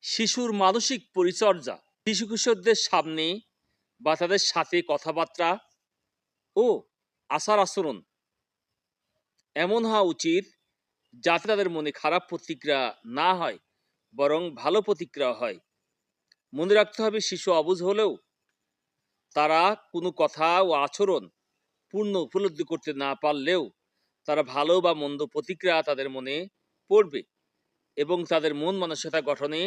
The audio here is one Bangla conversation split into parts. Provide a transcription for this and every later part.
শিশুর মানসিক পরিচর্যা শিশু কিশোরদের সামনে বা তাদের সাথে কথাবার্তা ও আচার আচরণ এমন হওয়া উচিত যাতে তাদের মনে খারাপ প্রতিক্রিয়া না হয়, বরং ভালো প্রতিক্রিয়া হয়। মনে রাখতে হবে, শিশু অবুঝ হলেও তারা কোনো কথা ও আচরণ পূর্ণ উপলব্ধি করতে না পারলেও তারা ভালো বা মন্দ প্রতিক্রিয়া তাদের মনে পড়বে এবং তাদের মন মানসিকতা গঠনে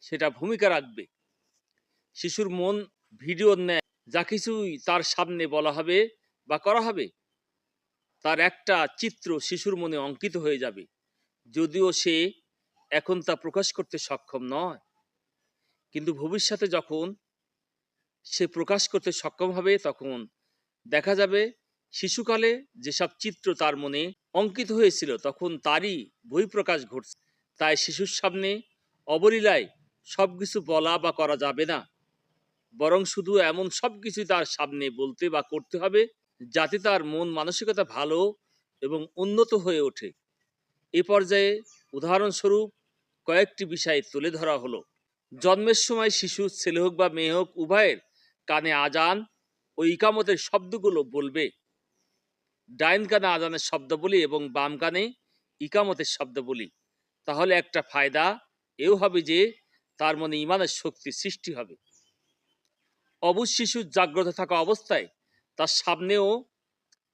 সেটা ভূমিকা রাখবে। শিশুর মন ভিডিওর ন্যায়, যা কিছুই তার সামনে বলা হবে বা করা হবে তার একটা চিত্র শিশুর মনে অঙ্কিত হয়ে যাবে, যদিও সে এখন তা প্রকাশ করতে সক্ষম নয়। কিন্তু ভবিষ্যতে যখন সে প্রকাশ করতে সক্ষম হবে, তখন দেখা যাবে শিশুকালে যেসব চিত্র তার মনে অঙ্কিত হয়েছিল তখন তারই বহিঃপ্রকাশ ঘটছে। তাই শিশুর সামনে অবলীলায় সবকিছু বলা বা করা যাবে না, বরং শুধু এমন সবকিছু তার সামনে বলতে বা করতে হবে যাতে তার মন মানসিকতা ভালো এবং উন্নত হয়ে ওঠে। এ পর্যায়ে উদাহরণস্বরূপ কয়েকটি বিষয় তুলে ধরা হলো। জন্মের সময় শিশু, ছেলে হোক বা মেয়ে হোক, উভয়ের কানে আজান ও ইকামতের শব্দগুলো বলবে। ডাইন কানে আজানের শব্দ বলি এবং বাম কানে ইকামতের শব্দ বলি। তাহলে একটা ফায়দা এও হবে যে তার মনে ইমানের শক্তি সৃষ্টি হবে। অবুঝ শিশু জাগ্রত থাকা অবস্থায় তার সামনেও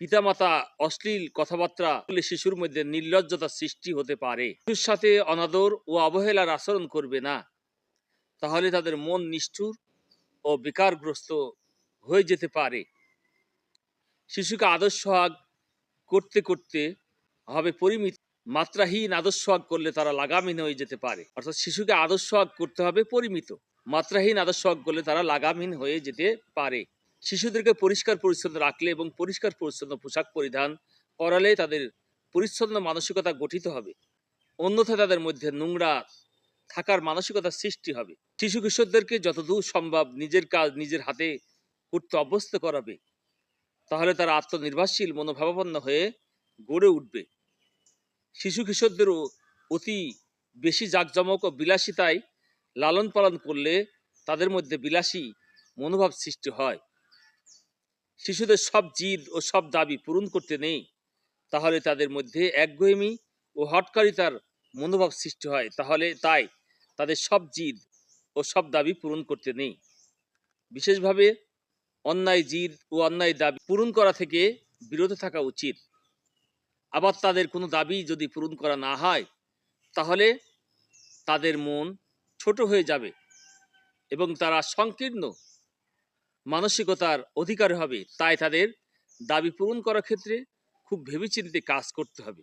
পিতামাতা অশ্লীল কথাবার্তা বলে শিশুর মধ্যে নির্লজ্জতা সৃষ্টি হতে পারে। শিশুর সাথে অনাদর ও অবহেলার আচরণ করবে না, তাহলে তাদের মন নিষ্ঠুর ও বিকারগ্রস্ত হয়ে যেতে পারে। শিশুকে আদর সোহাগ করতে করতে হবে পরিমিত। মাত্রাহীন আদর সোহাগ করলে তারা লাগামহীন হয়ে যেতে পারে। অর্থাৎ শিশুকে আদর সোহাগ করতে হবে পরিমিত, মাত্রাহীন আদর সোহাগ করলে তারা লাগামহীন হয়ে যেতে পারে। শিশুদেরকে পরিষ্কার পরিচ্ছন্ন রাখলে এবং পরিষ্কার পরিচ্ছন্ন পোশাক পরিধান করালে তাদের পরিচ্ছন্ন মানসিকতা গঠিত হবে, অন্যথায় তাদের মধ্যে নোংরা থাকার মানসিকতার সৃষ্টি হবে। শিশু কিশোরদেরকে যতদূর সম্ভব নিজের কাজ নিজের হাতে করতে অভ্যস্ত করাবে, তাহলে তারা আত্মনির্ভরশীল মনোভাবাপন্ন হয়ে গড়ে উঠবে। শিশু কিশোরদেরও অতি বেশি জাঁকজমক ও বিলাসিতায় লালন পালন করলে তাদের মধ্যে বিলাসী মনোভাব সৃষ্টি হয়। শিশুদের সব জিদ ও সব দাবি পূরণ করতে নেই, তাহলে তাদের মধ্যে একগুঁয়েমি ও হটকারিতার মনোভাব সৃষ্টি হয়। তাই তাদের সব জিদ ও সব দাবি পূরণ করতে নেই। বিশেষভাবে অন্যায় জিদ ও অন্যায় দাবি পূরণ করা থেকে বিরত থাকা উচিত। আবার তাদের কোনো দাবি যদি পূরণ করা না হয়, তাহলে তাদের মন ছোট হয়ে যাবে এবং তারা সংকীর্ণ মানসিকতার অধিকার হবে। তাই তাদের দাবি পূরণ করার ক্ষেত্রে খুব ভেবেচিন্তে কাজ করতে হবে।